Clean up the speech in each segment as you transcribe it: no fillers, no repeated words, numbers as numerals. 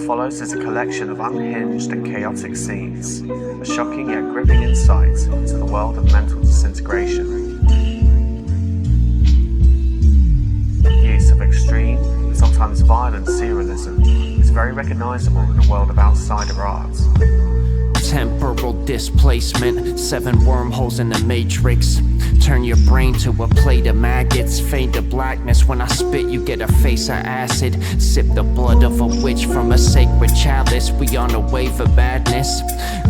follows is a collection of unhinged and chaotic scenes, a shocking yet gripping insight into the world of mental disintegration. The use of extreme, sometimes violent surrealism is very recognisable in the world of outsider art. Temporal displacement, 7 wormholes in the matrix. Turn your brain to a plate of maggots. Fade to blackness, when I spit you get a face of acid. Sip the blood of a witch from a sacred chalice. We on a wave of badness.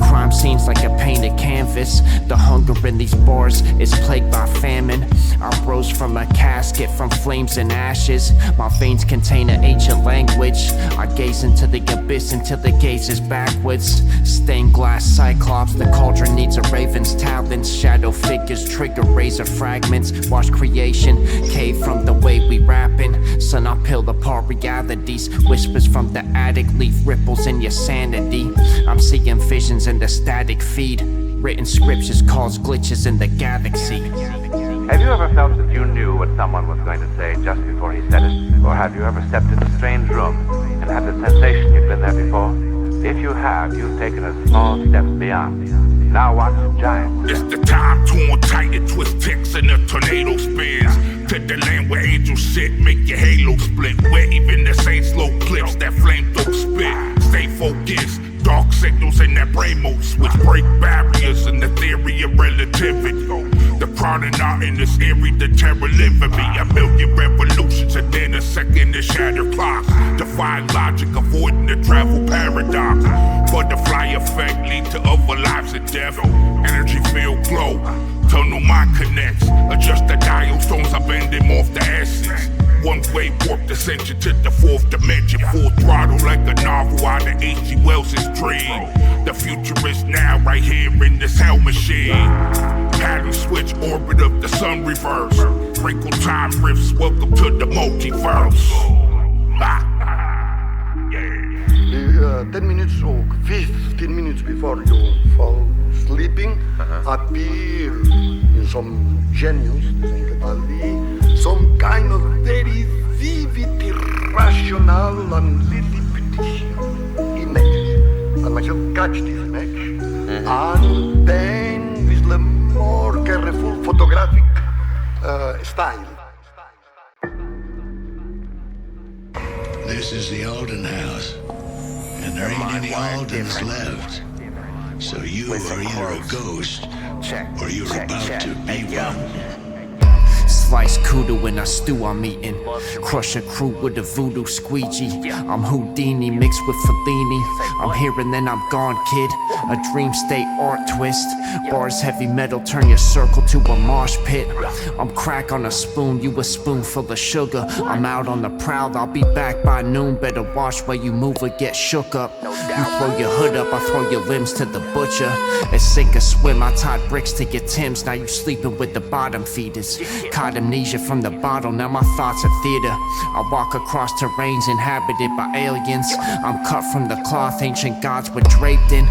Crime seems like a painted canvas. The hunger in these bars is plagued by famine. I rose from a casket from flames and ashes. My veins contain an ancient language. I gaze into the abyss until the gaze is backwards. Stained glass cyclops, the cauldron needs a raven's talons. Shadow figures trigger razor fragments. Watch creation cave from the way we rapping. Son, I peel apart realities. Whispers from the attic leave ripples in your sanity. I'm seeing visions in the static feed. Written scriptures cause glitches in the galaxy. Have you ever felt that you knew what someone was going to say just before he said it? Or have you ever stepped in a strange room and had the sensation you've been there before? If you have, you've taken a small step beyond. Now watch the giant. It's the time to untie and twist ticks and the tornado spins. To the land where angels sit, make your halo split. Where even the saints slow clips, that flame don't spit. Stay focused, dark signals in that brain mode switch. Break barriers in the theory of relativity. The crowding out in this eerie, the terror living me. A million revolutions and then a second to shatter clocks. Defying logic, avoiding the travel paradox. Butterfly effect lead to other lives of death. Energy field glow, tunnel mind connects. Adjust the dial stones, I bend them off the essence. One way warp descension to the 4th dimension. Full throttle like a novel out of H.G. Wells' dream. The future is now right here in this hell machine. Pattern switch, orbit of the sun reverse. Wrinkle time rifts, welcome to the multiverse. 10 minutes or 15 minutes before you fall sleeping, appear in some genius, some kind of very vivid, irrational and Lilliputian image. And myself catch this image, and then with the more careful photographic style. This is the Alden house, and there ain't any Aldens left. So you are either a ghost, or you're about to be one. Slice kudu in a stew I'm eating. Crush a crew with a voodoo squeegee. I'm Houdini mixed with Fellini. I'm here and then I'm gone, kid. A dream state art twist. Bars heavy metal turn your circle to a mosh pit. I'm crack on a spoon, you a spoonful of sugar. I'm out on the prowl, I'll be back by noon. Better watch where you move or get shook up. You throw your hood up, I throw your limbs to the butcher. It's sink or swim, I tied bricks to your Timbs. Now you sleeping with the bottom feeders. Caught amnesia from the bottle, now my thoughts are theater. I walk across terrains inhabited by aliens. I'm cut from the cloth ancient gods were draped in.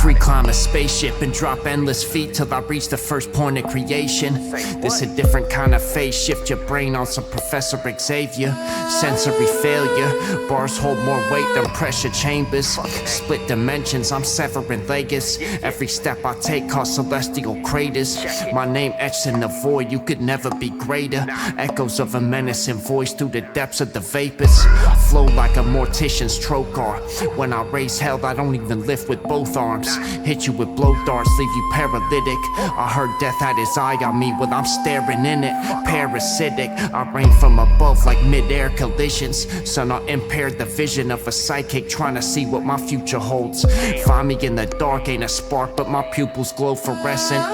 Free climb a spaceship and drop endless feet till I reach the first point of creation. This a different kind of phase, shift your brain on some Professor Xavier. Sensory failure, bars hold more weight than pressure chambers. Split dimensions, I'm severing Vegas. Every step I take cause celestial craters. My name etched in the void, you could never be greater. Echoes of a menacing voice through the depths of the vapors. Flow like a mortician's trocar. When I raise hell, I don't even lift with both arms. Hit you with blow darts, leave you paralytic. I heard death had his eye on me while I'm staring in it. Parasitic, I rain from above like mid-air collisions. Son, I impaired the vision of a psychic trying to see what my future holds. Find me in the dark, ain't a spark, but my pupils glow fluorescent.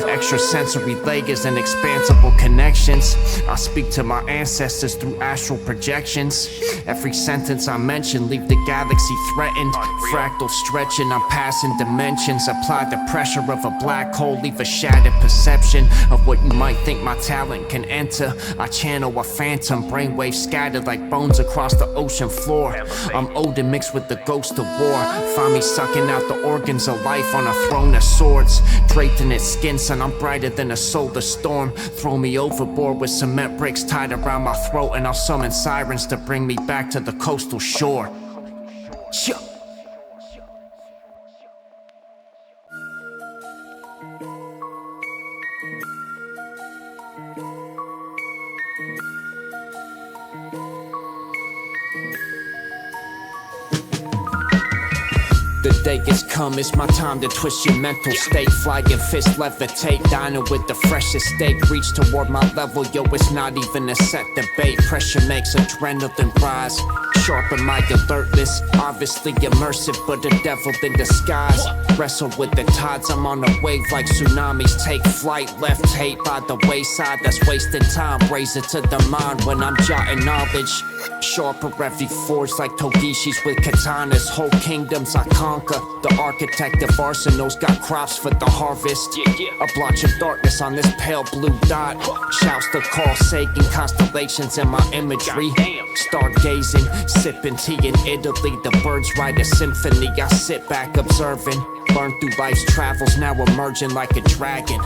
Extrasensory layers and expansible connections. I speak to my ancestors through astral projections. Every sentence I mention leave the galaxy threatened. Fractal stretching, I'm passing dimensions. Apply the pressure of a black hole, leave a shattered perception of what you might think my talent can enter. I channel a phantom, brainwaves scattered like bones across the ocean floor. I'm Odin mixed with the ghost of war. Find me sucking out the organs of life on a throne of swords. Draped in its skin, son, I'm brighter than a solar storm. Throw me overboard with cement bricks tied around my throat, and I'll summon sirens to bring me back to the coastal shore. Yeah. The day has come, it's my time to twist your mental state. Flying fist levitate, dining with the freshest steak. Reach toward my level, yo, it's not even a set debate. Pressure makes adrenaline rise, sharpen my alertness. Obviously immersive, but a devil in disguise. Wrestle with the tides, I'm on a wave like tsunamis. Take flight, left hate by the wayside. That's wasting time, raise it to the mind when I'm jotting knowledge. Sharper every forge like Togishis with katanas. Whole kingdoms I conquer. The architect of arsenals got crops for the harvest. A blotch of darkness on this pale blue dot. Shouts to Carl Sagan, constellations in my imagery. Stargazing, sipping tea in Italy. The birds write a symphony, I sit back observing. Learn through life's travels, now emerging like a dragon.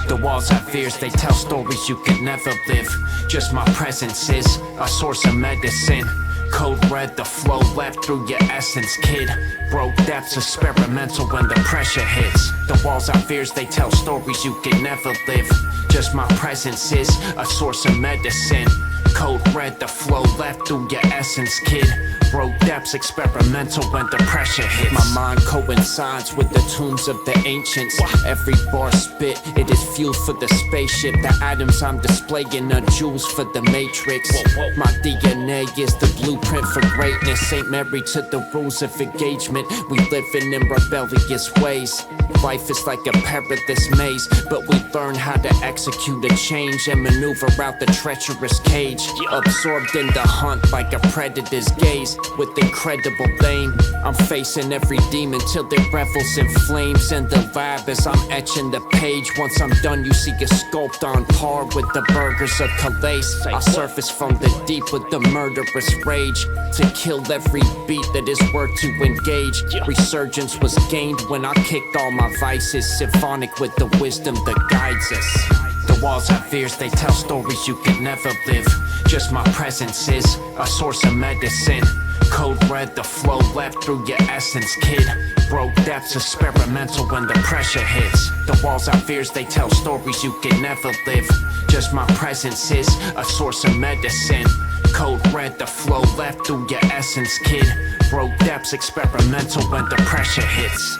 The walls have fears, they tell stories you could never live. Just my presence is a source of medicine. Code red, the flow left through your essence, kid. Broke depths, experimental when the pressure hits. The walls have fears, they tell stories you could never live. Just my presence is a source of medicine. Code red, the flow left through your essence, kid. Broke depths, experimental when the pressure hits. My mind coincides with the tombs of the ancients. Every bar spit, it is fuel for the spaceship. The atoms I'm displaying are jewels for the matrix. My DNA is the blueprint for greatness. Ain't married to the rules of engagement. We living in rebellious ways. Life is like a perilous maze, but we learn how to execute a change and maneuver out the treacherous cage. Absorbed in the hunt like a predator's gaze. With incredible aim, I'm facing every demon till it revels in flames. In the lab as I'm etching the page. Once I'm done, you see a sculpt on par with the burgers of Calais. I surface from the deep with the murderous rage to kill every beat that is worth to engage. Resurgence was gained when I kicked all my vices, symphonic with the wisdom that guides us. The walls have fears, they tell stories you could never live. Just my presence is a source of medicine. Code red, the flow left through your essence, kid. Broke depths, experimental when the pressure hits. The walls have fears, they tell stories you could never live. Just my presence is a source of medicine. Code red, the flow left through your essence, kid. Broke depths, experimental when the pressure hits.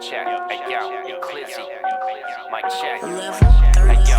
Check. Hey yo, Eclyse. Mic check. Hey yo.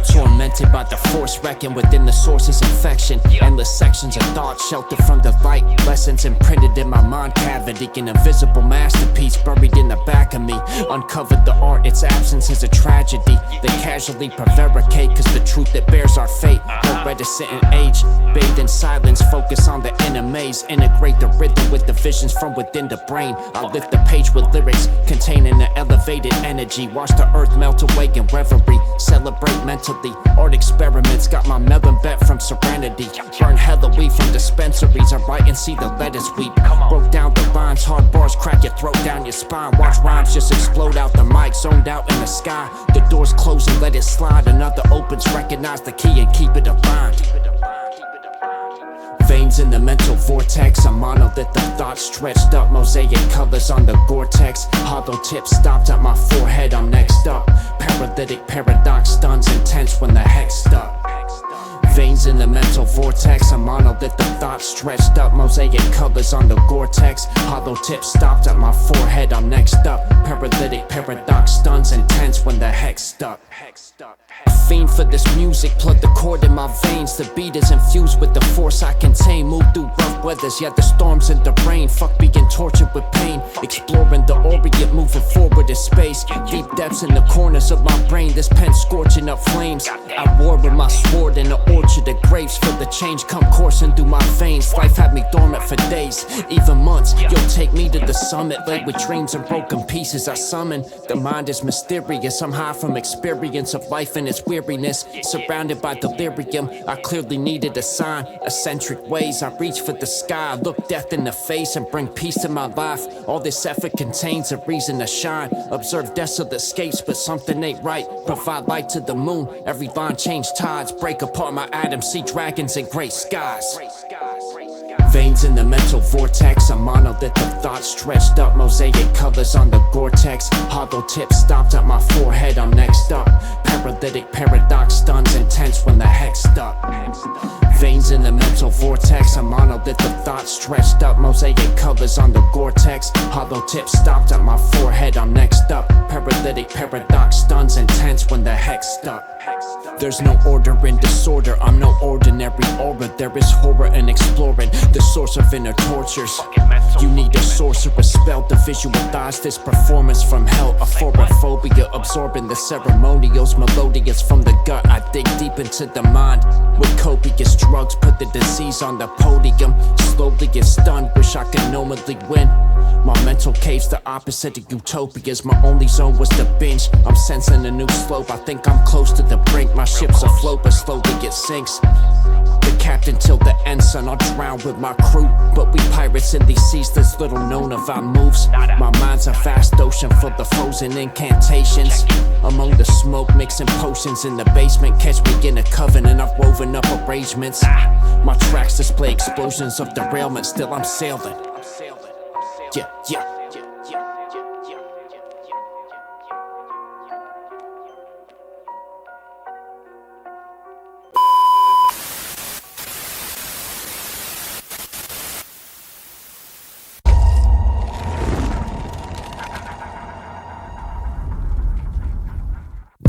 Tormented by the force, reckon within the source's infection. Endless sections of thought sheltered from the light. Lessons imprinted in my mind cavity. An invisible masterpiece buried in the back of me. Uncovered the art, its absence is a tragedy. They casually prevaricate, cause the truth that bears our fate. No reticent in age, bathed in silence, focus on the inner maze. Integrate the rhythm with the visions from within the brain. I lift the page with lyrics containing an elevated energy. Watch the earth melt away in reverie. Celebrate mentally. Art experiments got my melon bet from serenity. Burn hella weed from dispensaries. I write and see the letters weep. Broke down the lines, hard bars crack your throat down your spine. Watch rhymes just explode out the mic, zoned out in the sky. The doors close and let it slide. Another opens, recognize the key and keep it a bind. Veins in the mental vortex, a monolith of thoughts stretched up. Mosaic colors on the Gore-Tex. Hollow tips stopped at my forehead, I'm next up. Paralytic paradox stuns intense when the hex stuck. Veins in the mental vortex, a monolith of thoughts stretched up. Mosaic colors on the Gore-Tex. Hollow tips stopped at my forehead, I'm next up. Paralytic paradox stuns intense when the hex stuck. A fiend for this music, plug the cord in my veins. The beat is infused with the force I contain. Move through rough weathers, yeah, the storms and the rain. Fuck being tortured with pain. Exploring the Orient, moving forward in space. Deep depths in the corners of my brain. This pen scorching up flames. I war with my sword in the orgy of the grapes. Feel the change come coursing through my veins. Life had me dormant for days, even months. You'll take me to the summit, laid with dreams and broken pieces I summon. The mind is mysterious, I'm high from experience of life and its weariness. Surrounded by delirium, I clearly needed a sign. Eccentric ways, I reach for the sky, look death in the face and bring peace to my life. All this effort contains a reason to shine. Observe desolate escapes, but something ain't right. Provide light to the moon, every line change tides. Break apart my atoms, see dragons in great skies. Veins in the mental vortex, a monolith of thoughts stretched up. Mosaic colors on the Gore-Tex. Hollow tips stopped at my forehead, I'm next up. Paralytic paradox stuns intense when the hex stuck. Veins in the mental vortex, a monolith of thoughts stretched up. Mosaic colors on the Gore-Tex. Hollow tips stopped at my forehead, I'm next up. Paralytic paradox stuns intense when the hex stuck. There's no order in disorder, I'm no ordinary aura. There is horror in exploring the source of inner tortures. You need a sorcerer spell to visualize this performance from hell. Aphorophobia absorbing the ceremonials, melodious from the gut. I dig deep into the mind with copious drugs, put the disease on the podium. Slowly get stunned, wish I could normally win. My mental cave's the opposite of utopias. My only zone was the binge. I'm sensing a new slope, I think I'm close to the brink. My ship's afloat but slowly it sinks. The captain till the end, son, I'll drown with my crew. But we pirates in these seas, there's little known of our moves. My mind's a vast ocean full of frozen incantations. Among the smoke, mixing potions in the basement. Catch me in a coven and I've woven up arrangements. My tracks display explosions of derailment, still I'm sailing. Yeah, yeah.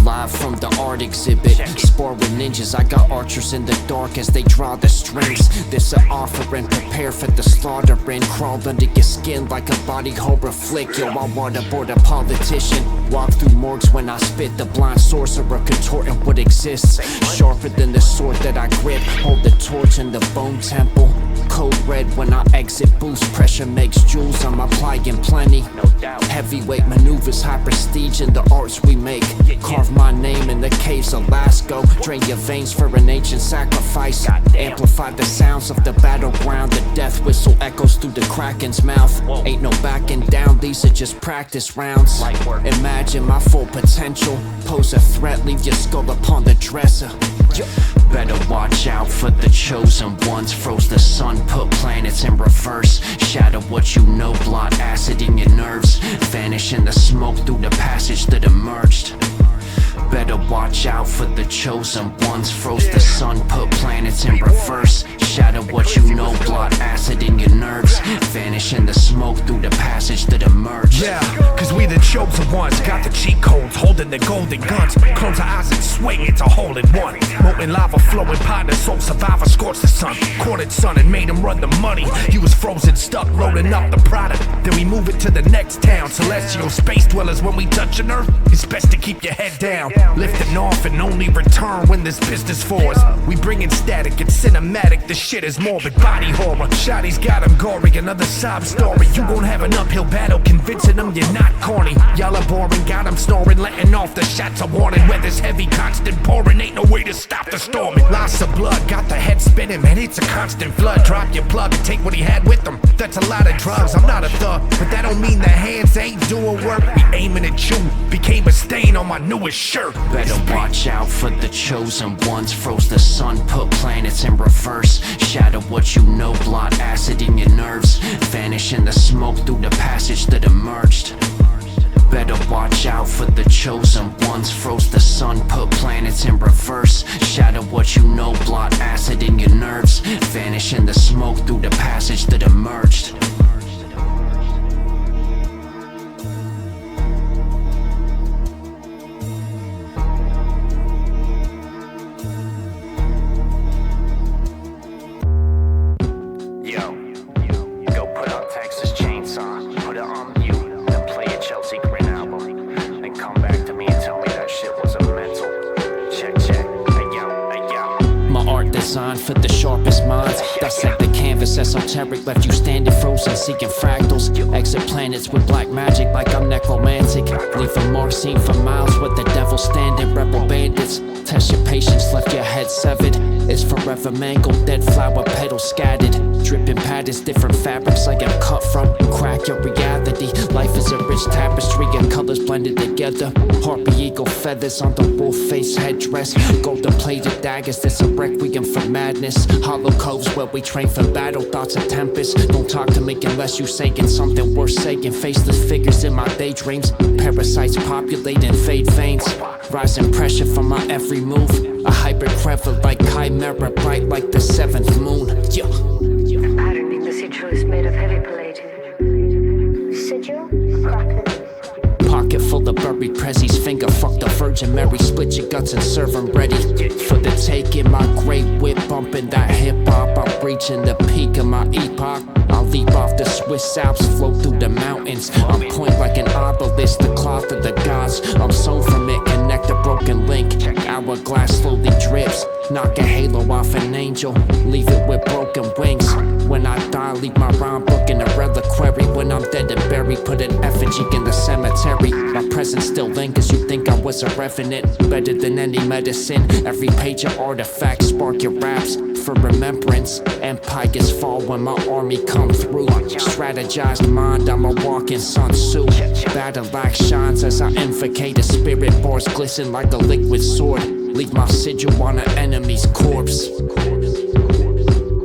Live from the art exhibit, spar with ninjas. I got archers in the dark as they draw the strings. This an offering, prepare for the slaughtering. Crawl under your skin like a body horror flick. Yo, I waterboard a politician. Walk through morgues when I spit. The blind sorcerer contorting what exists. Sharper than the sword that I grip. Hold the torch in the bone temple. Code red when I exit. Boost pressure makes jewels. I'm applying plenty. Heavyweight maneuvers, high prestige in the arts we make. Carve my name in the caves of Lascaux. Drain your veins for an ancient sacrifice. Amplify the sounds of the battleground. The death whistle echoes through the kraken's mouth. Ain't no backing down, these are just practice rounds. Imagine my full potential. Pose a threat, leave your skull upon the dresser. Better watch out for the chosen ones. Froze the sun, put planets in reverse. Shatter what you know, blot acid in your nerves. Vanish in the smoke through the passage that emerged. Better watch out for the chosen ones. Froze the sun, put planets in reverse. Shatter what you know, blot acid in your nerves. Vanish in the smoke through the passage that emerged. Yeah, cause we the chosen ones. Got the cheat codes, holding the golden guns. Close our eyes and swing, it's a hole in one. Molten lava flowing, partner, soul survivor, scorched the sun. Courted sun and made him run the money. He was frozen, stuck, rolling up the product. Then we move it to the next town. Celestial space dwellers, when we touch an earth, it's best to keep your head down. Lifting off and only return when there's business for us. We bring in static, it's cinematic, the shit is morbid, body horror. Shotty's got him gory, another sob story. You gon' have an uphill battle, convincing them you're not corny. Y'all are boring, got him snoring, letting off the shots of warning. Weather's heavy, constant pouring, ain't no way to stop the storming. Lots of blood, got the head spinning, man, it's a constant flood. Drop your plug and take what he had with him. That's a lot of drugs, I'm not a thug, but that don't mean the hands ain't doing work. We aiming at you, became a stain on my newest shirt. Better watch out for the chosen ones. Froze the sun, put planets in reverse. Shatter what you know, blot acid in your nerves. Vanish in the smoke through the passage that emerged. Better watch out for the chosen ones. Froze the sun, put planets in reverse. Shatter what you know, blot acid in your nerves. Vanish in the smoke through the passage that emerged. designed for the sharpest minds. Dissect the canvas, esoteric, left you standing frozen, seeking fractals. Exit planets with black magic like I'm necromantic. Leave a mark seen for miles with the devil standing. Rebel bandits, test your patience, left your head severed. It's forever mangled, dead flower petals scattered. Dripping patterns, different fabrics like I'm cut from. Crack your reality, life is a rich tapestry and colors blended together. Harpy eagle feathers on the wolf face headdress. Golden plated daggers, that's a requiem for madness. Hollow coves where we train for battle, thoughts of tempest. Don't talk to me unless you saying something worth saying. Faceless figures in my daydreams. Parasites populate and fade veins. Rising pressure from my every move. A hybrid clever like chimera, bright like the seventh moon. Yeah. Apparently the sigil is made of heavy palladium. Sigil? Pocket full of buried prezzies. Finger fuck the Virgin Mary. Split your guts and serve them ready for the taking. My great whip bumping that hip hop. I'm reaching the peak of my epoch. I'll leap off the Swiss Alps, float through the mountains. I'm point like an obelisk, the cloth of the gods. I'm sewn from it, connect a broken link. Hourglass slowly drips. Knock a halo off an angel, leave it with broken wings. When I die, leave my rhyme book in a reliquary. When I'm dead and buried, put an effigy in the cemetery. My presence still lingers, you think I was a revenant. Better than any medicine, every page of artifacts. Spark your raps for remembrance. Empires fall when my army come through. Strategized mind, I'm a walking Sun Tzu. Battle axe shines as I invocate a spirit. Bars glisten like a liquid sword. Leave my sigil on an enemy's corpse.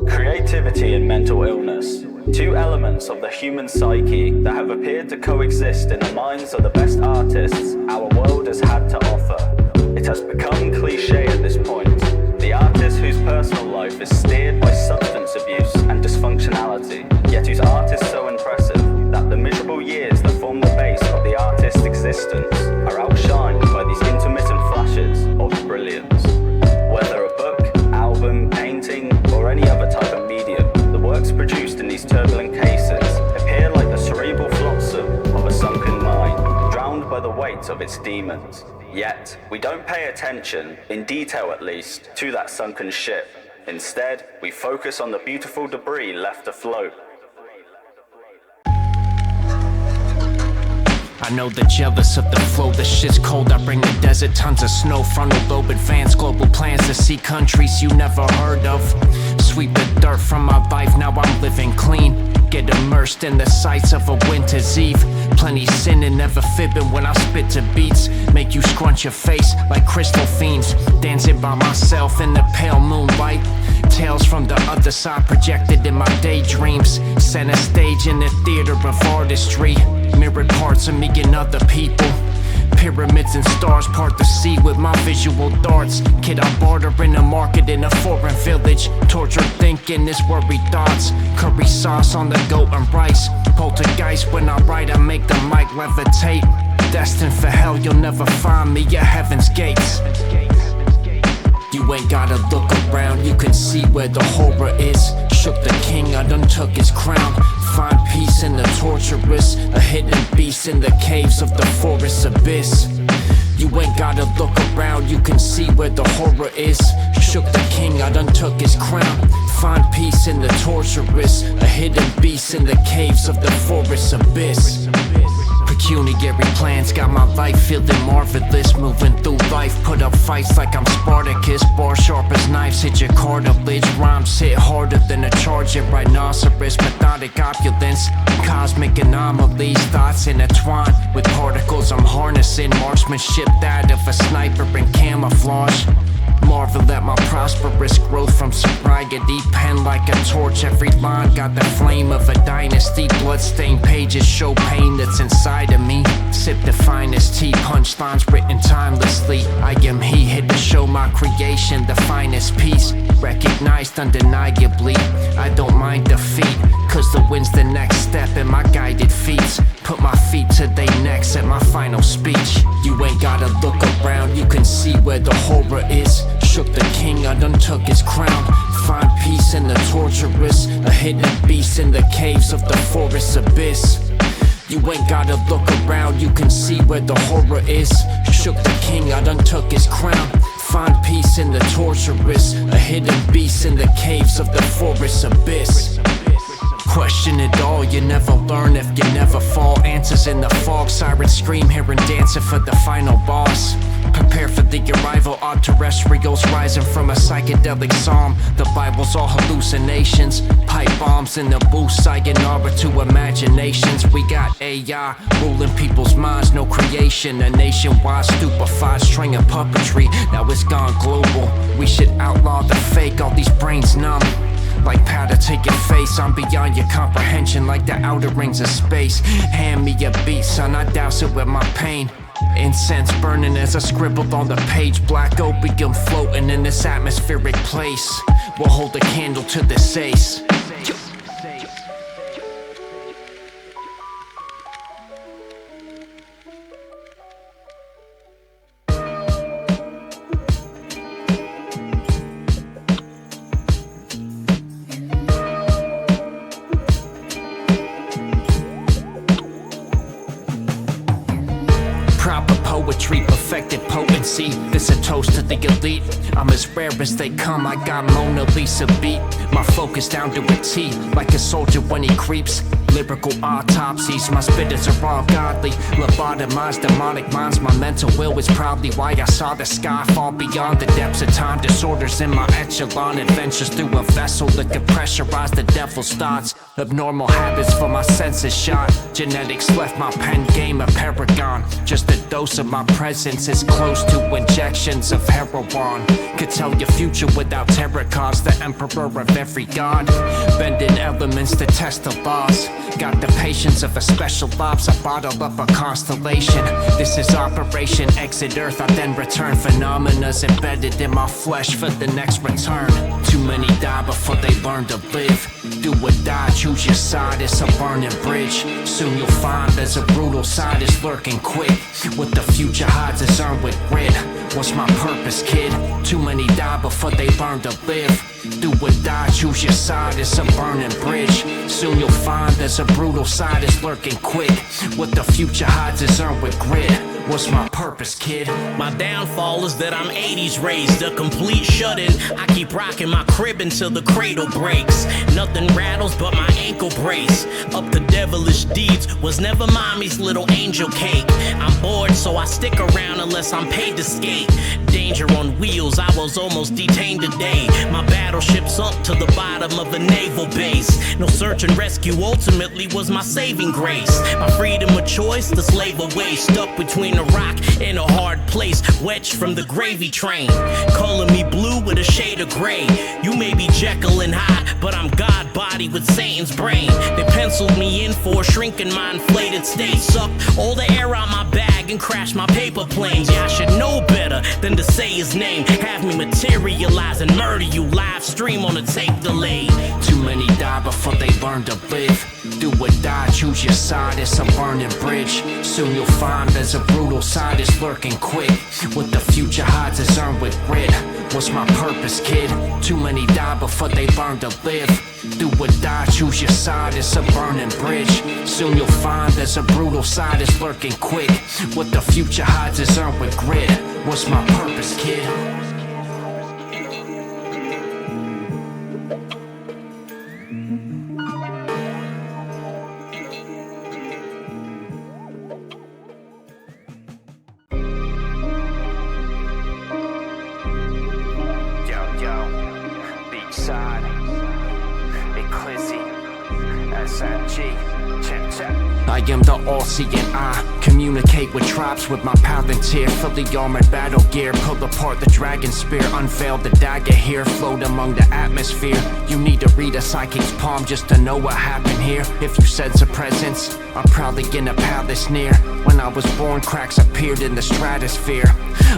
Creativity and mental illness, two elements of the human psyche that have appeared to coexist in the minds of the best artists our world has had to offer. It has become cliche at this point. The artist whose personal life is steered by substance abuse and dysfunctionality, yet whose art is so impressive that the miserable years that form the base of the artist's existence are outshined by these intermittent flashes of brilliance. Whether a book, album, painting, or any other type of medium, the works produced in these turbulent cases appear like the cerebral flotsam of a sunken mine, drowned by the weight of its demons. Yet, we don't pay attention, in detail at least, to that sunken ship. Instead, we focus on the beautiful debris left afloat. I know they're jealous of the flow, the shit's cold. I bring the desert, tons of snow, frontal lobe, advanced global plans to see countries you never heard of. Sweep the dirt from my life, now I'm living clean. Get immersed in the sights of a winter's eve. Plenty sinning, never fibbing when I spit to beats. Make you scrunch your face like crystal fiends. Dancing by myself in the pale moonlight. Tales from the other side projected in my daydreams. Center stage in the theater of artistry. Mirrored parts of me and other people. Pyramids and stars part the sea with my visual darts. Kid, I barter in the market in a foreign village. Tortured thinking is worried thoughts. Curry sauce on the goat and rice. Poltergeist when I write, I make the mic levitate. Destined for hell, you'll never find me at heaven's gates. You ain't gotta look around, you can see where the horror is. Shook the king, I done took his crown. Find peace in the torturous, a hidden beast in the caves of the forest abyss. You ain't gotta look around, you can see where the horror is. Shook the king, I done took his crown. Find peace in the torturous, a hidden beast in the caves of the forest abyss. Pecuniary plans got my life feeling marvelous. Moving through life, put up fights like I'm Spartacus. Bar sharp as knives hit your cartilage. Rhymes hit harder than a charger rhinoceros. Methodic opulence, cosmic anomalies. Thoughts intertwined with particles I'm harnessing. Marksmanship that of a sniper in camouflage. Marvel at my prosperous growth from sobriety. Pen like a torch, every line got the flame of a dynasty. Bloodstained pages show pain that's inside of me. Sip the finest tea, punchlines written timelessly. I am he, here to show my creation, the finest piece. Recognized undeniably, I don't mind defeat. Cause the win's the next step in my guided feats. Put my feet to they necks at my final speech. You ain't gotta look around, you can see where the horror is. Shook the king, I done took his crown. Find peace in the torturous, a hidden beast in the caves of the forest abyss. You ain't gotta look around, you can see where the horror is. Shook the king, I done took his crown. Find peace in the torturous, a hidden beast in the caves of the forest abyss. Question it all, you never learn if you never fall. Answers in the fog, sirens scream, hearing dancing for the final boss. Prepare for the arrival of terrestrials rising from a psychedelic psalm. The Bible's all hallucinations, pipe bombs in the booth, sayonara to imaginations. We got AI ruling people's minds, no creation. A nationwide stupefied string of puppetry, now it's gone global. We should outlaw the fake, all these brains numb. Like powder taking face, I'm beyond your comprehension, like the outer rings of space. Hand me a beat, son, I douse it with my pain. Incense burning as I scribbled on the page. Black opium floating in this atmospheric place. We'll hold a candle to this ace. Proper poetry, perfected potency. This a toast to the elite. I'm as rare as they come, I got Mona Lisa beat. My focus down to a T, like a soldier when he creeps. Lyrical autopsies, my spitters are all godly. Lobotomized demonic minds, my mental will is probably why I saw the sky fall beyond the depths of time. Disorders in my echelon, adventures through a vessel that could pressurize the devil's thoughts. Abnormal habits for my senses shot. Genetics left my pen game a paragon. Just a dose of my presence is close to injections of heroin. Could tell your future without tarot cards, the emperor of every god. Bending elements to test the laws. Got the patience of a special ops, I bottle up a constellation. This is Operation Exit Earth, I then return. Phenomena's embedded in my flesh for the next return. Too many die before they learn to live. Do or die, choose your side, it's a burning bridge. Soon you'll find there's a brutal side, it's lurking quick. What the future hides is earned with grit. What's my purpose, kid? Too many die before they learn to live. Do or die, choose your side, it's a burning bridge. Soon you'll find there's a brutal side, it's lurking quick. What the future hides is earned with grit. What's my purpose, kid? My downfall is that I'm 80s raised, a complete shut-in. I keep rocking my crib until the cradle breaks. Nothing rattles but my ankle brace. Up to devilish deeds was never mommy's little angel cake. I'm bored, so I stick around unless I'm paid to skate. Danger on wheels, I was almost detained today. My battleship sunk to the bottom of a naval base. No search and rescue ultimately was my saving grace. My freedom of choice, the slave away, stuck between a rock and a hard place, wedged from the gravy train. Color me blue with a shade of gray. You may be Jekyll and Hyde, but I'm God body with Satan's brain. They penciled me in for a shrinking my inflated state. Sucked all the air out my bag and crashed my paper planes. Yeah, I should know better than to say his name. Have me materialize and murder you live stream on a tape delay. Too many die before they learn to live. Do or die, choose your side, it's a burning bridge. Soon you'll find there's a brutal side, it's lurking quick. What the future hides is earned with grit. What's my purpose, kid? Too many die before they learn to live. Do or die, choose your side, it's a burning bridge. Soon you'll find there's a brutal side, it's lurking quick. What the future hides is earned with grit. What's my purpose, kid? V-Sine, Eclyse, SMG, I am the all-seeing eye. Communicate with tribes with my palantir. Fully armored battle gear. Pull apart the dragon spear. Unveil the dagger here. Float among the atmosphere. You need to read a psychic's palm just to know what happened here. If you sense a presence, I'm probably in a palace near. When I was born, cracks appeared in the stratosphere.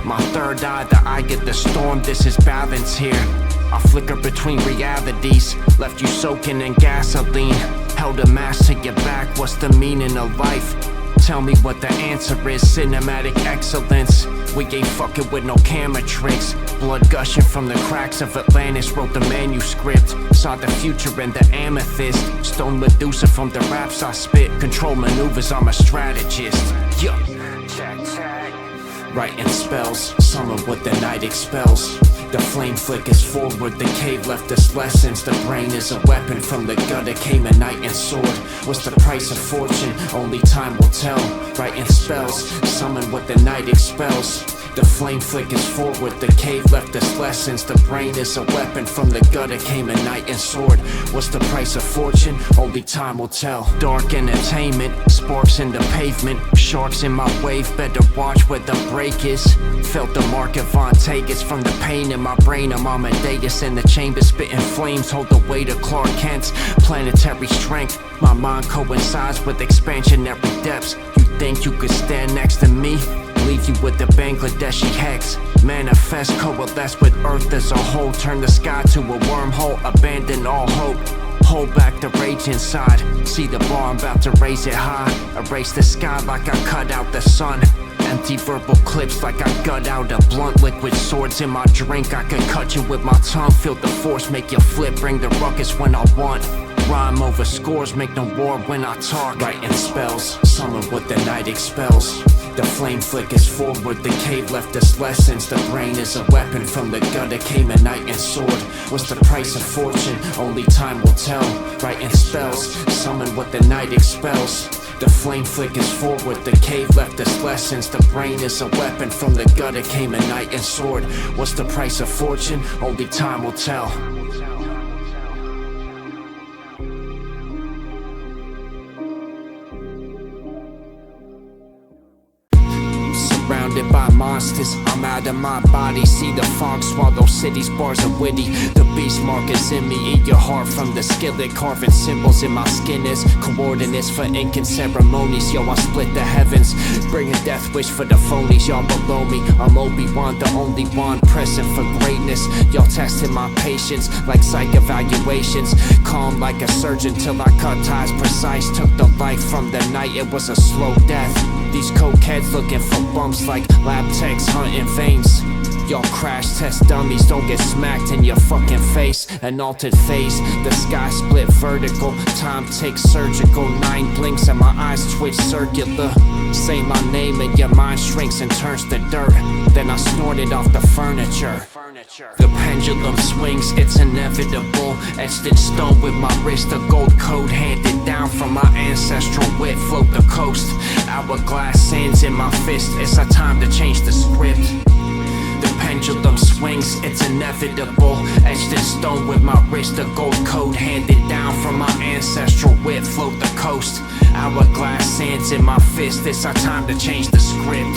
My third eye, the eye of the storm. This is balance here. I flicker between realities. Left you soaking in gasoline. Held a mask to your back, what's the meaning of life? Tell me what the answer is, cinematic excellence. We ain't fucking with no camera tricks. Blood gushing from the cracks of Atlantis. Wrote the manuscript, saw the future in the amethyst. Stone Medusa from the raps I spit. Control maneuvers, I'm a strategist. Yeah. check. writing spells, summon what the night expels. The flame flickers forward, the cave left us lessons. The brain is a weapon, from the gutter came a knight and sword. What's the price of fortune? Only time will tell. Writing spells, summon what the night expels. The flame flickers forward, the cave left us lessons. The brain is a weapon, from the gutter came a knight and sword. What's the price of fortune? Only time will tell. Dark entertainment, sparks in the pavement. Sharks in my wave, better watch where the break is. Felt the mark of Vontagus from the pain in my brain. I'm Amadeus in the chamber, spitting flames. Hold the weight of Clark Kent's planetary strength. My mind coincides with expansionary depths. You think you could stand next to me? Leave you with the Bangladeshi hex. Manifest, coalesce with Earth as a whole. Turn the sky to a wormhole, abandon all hope. Hold back the rage inside. See the bar, I'm about to raise it high. Erase the sky like I cut out the sun. Empty verbal clips like I gut out a blunt. Liquid swords in my drink, I could cut you with my tongue. Feel the force, make you flip, bring the ruckus when I want. Rhyme over scores, make no war when I talk. Writing spells, summon what the night expels. The flame flickers forward, the cave left us lessons. The brain is a weapon, from the gutter came a knight and sword. What's the price of fortune? Only time will tell. Writing spells, summon what the night expels. The flame flickers forward, the cave left us lessons. The brain is a weapon, from the gutter came a knight and sword. What's the price of fortune? Only time will tell. Surrounded by monsters, I'm out of my body. See the fog swallow cities, bars are witty. The beast mark is in me, eat your heart from the skillet. Carving symbols in my skin as coordinates for ink and ceremonies. Yo, I split the heavens, bring a death wish for the phonies. Y'all below me, I'm Obi-Wan, the only one pressing for greatness. Y'all testing my patience like psych evaluations. Calm like a surgeon till I cut ties precise. Took the life from the night, it was a slow death. These cokeheads looking for bumps like lab techs hunting veins. Y'all crash test dummies, don't get smacked in your fucking face. An altered phase, the sky split vertical. Time takes surgical, 9 blinks and my eyes twitch circular. Say my name and your mind shrinks and turns to dirt. Then I snorted off the furniture. The pendulum swings, it's inevitable. Etched in stone with my wrist, a gold code handed down from my ancestral wit. Float the coast, hourglass sands in my fist. It's our time to change the script. The pendulum swings, it's inevitable. Etched in stone with my wrist, a gold code handed down from my ancestral wit. Float the coast, hourglass sands in my fist. It's our time to change the script.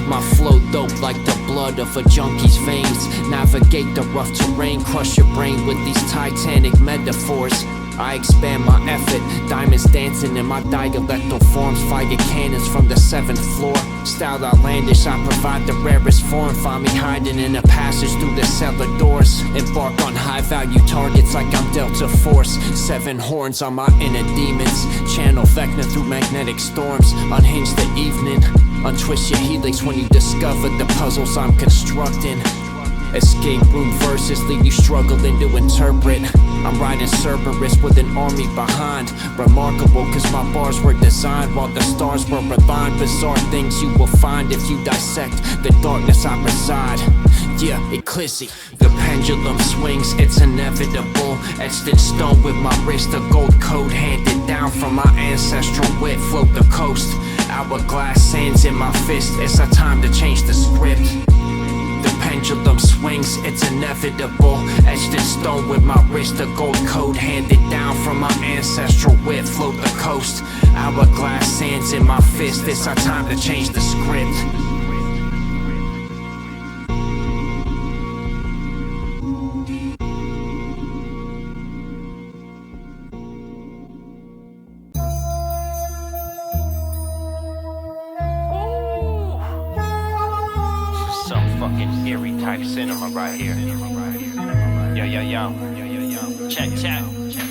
My flow dope like the blood of a junkie's veins. Navigate the rough terrain, crush your brain with these titanic metaphors. I expand my effort, diamonds dancing in my dialectal forms. Fire cannons from the 7th floor. Style outlandish, I provide the rarest form. Find me hiding in a passage through the cellar doors. Embark on high value targets like I'm Delta Force. 7 horns on my inner demons. Channel Vecna through magnetic storms. Unhinge the evening. Untwist your helix when you discover the puzzles I'm constructing. Escape room verses leave you struggling to interpret. I'm riding Cerberus with an army behind. Remarkable cause my bars were designed while the stars were aligned. Bizarre things you will find if you dissect the darkness I reside. Yeah, Eclyse. The pendulum swings, it's inevitable. Etched in stone with my wrist, a gold code handed down from my ancestral wit. Float the coast, hourglass sands in my fist. It's our time to change the script. The pendulum swings, it's inevitable. Etched in stone with my wrist, a gold code handed down from my ancestral wit. Float the coast, hourglass sands in my fist. It's our time to change the script. Type cinema right here. Yo. Check.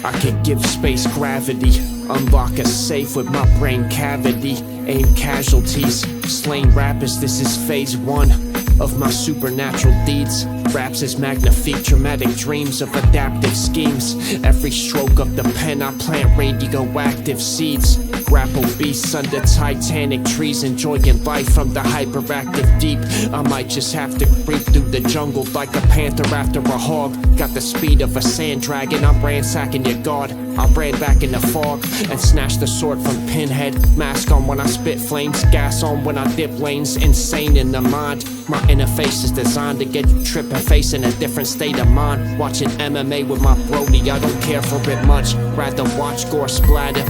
I could give space gravity. Unlock a safe with my brain cavity. Aim casualties. Slain rappers, this is phase 1 of my supernatural deeds. Raps is magnifique, dramatic dreams of adaptive schemes. Every stroke of the pen I plant radioactive seeds. grapple beasts under Titanic trees, enjoying life from the hyperactive deep. I might just have to creep through the jungle like a panther after a hog. Got the speed of a sand dragon, I'm ransacking your guard. I ran back in the fog and snatched the sword from Pinhead. Mask on when I spit flames, gas on when I dip lanes. Insane in the mind, my interface is designed to get you tripping, facing a different state of mind. Watching MMA with my brody, I don't care for it much. Rather watch gore splatter.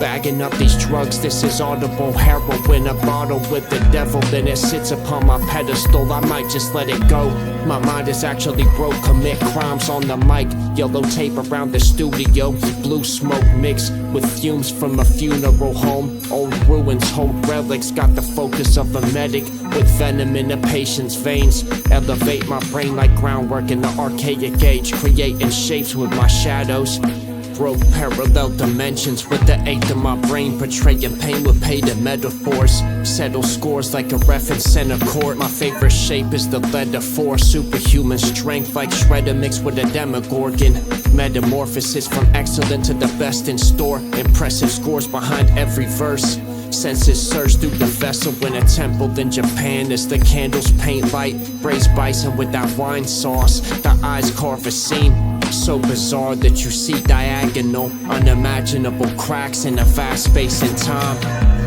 Bagging up these drugs, this is audible heroin. A bottle with the devil, then it sits upon my pedestal. I might just let it go. My mind is actually broke, commit crimes on the mic. Yellow tape around the studio. Blue smoke mixed with fumes from a funeral home. Old ruins hold relics, got the focus of a medic with venom in a patient's veins. Elevate my brain like groundwork in the archaic age, creating shapes with my shadows. Broke parallel dimensions with the eighth of my brain, portraying pain with painted metaphors. Settle scores like a ref in center court. My favorite shape is the letter 4. Superhuman strength like Shredder mixed with a Demogorgon. Metamorphosis from excellent to the best in store. Impressive scores behind every verse. Senses surge through the vessel in a temple in Japan as the candles paint light. Braised bison with that wine sauce. The eyes carve a scene so bizarre that you see diagonal, unimaginable cracks in a vast space and time.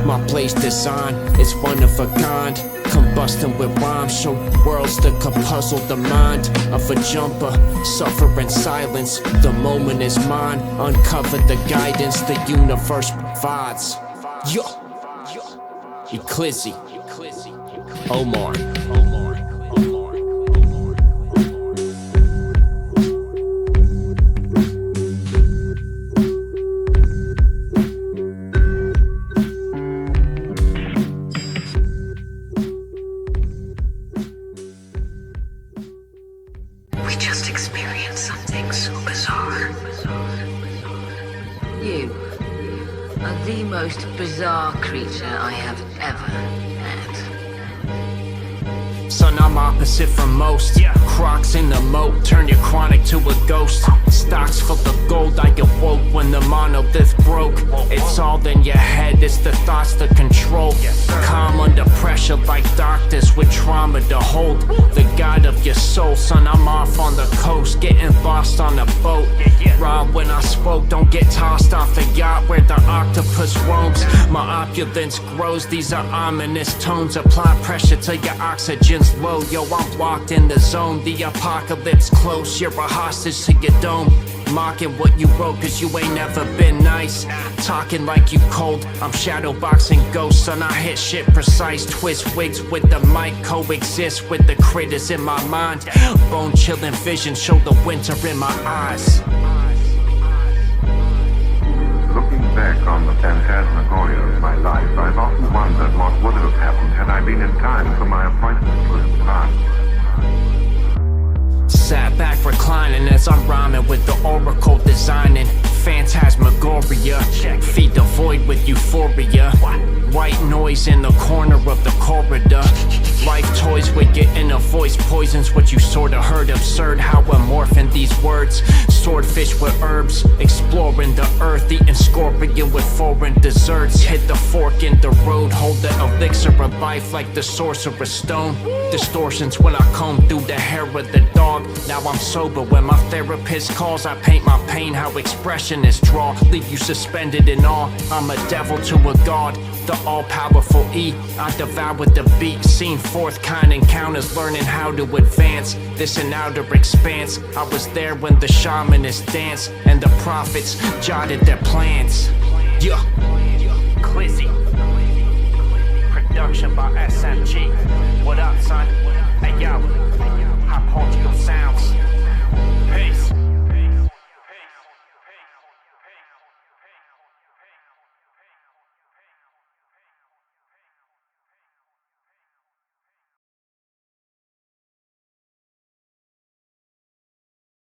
My place design is one of a kind, combusting with rhymes, show worlds that could puzzle the mind of a jumper. Suffer in silence, the moment is mine. Uncover the guidance the universe provides. Yo, Eclyse, Omar. We just experienced something so bizarre. You are the most bizarre creature I have ever met. Son, I'm opposite from most. Crocs in the moat, turn your chronic to a ghost. Stocks full of gold, I awoke when the monolith broke. It's all in your head, it's the thoughts that control. Calm under pressure like doctors with trauma to hold. The god of your soul, son, I'm off on the coast, getting lost on a boat. Raw when I spoke, don't get tossed off the yacht where the octopus roams. My opulence grows, these are ominous tones. Apply pressure till your oxygen's low. Yo, I'm locked in the zone, the apocalypse close. You're a hostage to your dome. Mocking what you wrote cause you ain't never been nice. Talking like you cold, I'm shadowboxing ghosts. Son, I hit shit precise. Twist wigs with the mic, coexist with the critters in my mind. Bone chilling vision, show the winter in my eyes. Looking back on the Phantasmagoria of my life, I've often wondered what would have happened had I been in time for my appointment with the past. Sat back reclining as I'm rhyming with the oracle designing Phantasmagoria. Feed the void with euphoria. White noise in the corner of the corridor. Life toys with your inner voice. Poisons what you sorta heard. Absurd how I'm morphing these words. Swordfish with herbs. Exploring the earth. Eating scorpion with foreign desserts. Hit the fork in the road. Hold the elixir of life like the sorcerer's stone. Distortions when I comb through the hair of the dog. Now I'm sober when my therapist calls. I paint my pain how expressionists draw. Leave you suspended in awe. I'm a devil to a god. The all-powerful E. I devour the beat. Seen fourth kind encounters. Learning how to advance. This an outer expanse. I was there when the shamanists danced. And the prophets jotted their plans. Yeah. Eclyse. Production by SMG. What up, son? Hey, yo. High Portugal sounds.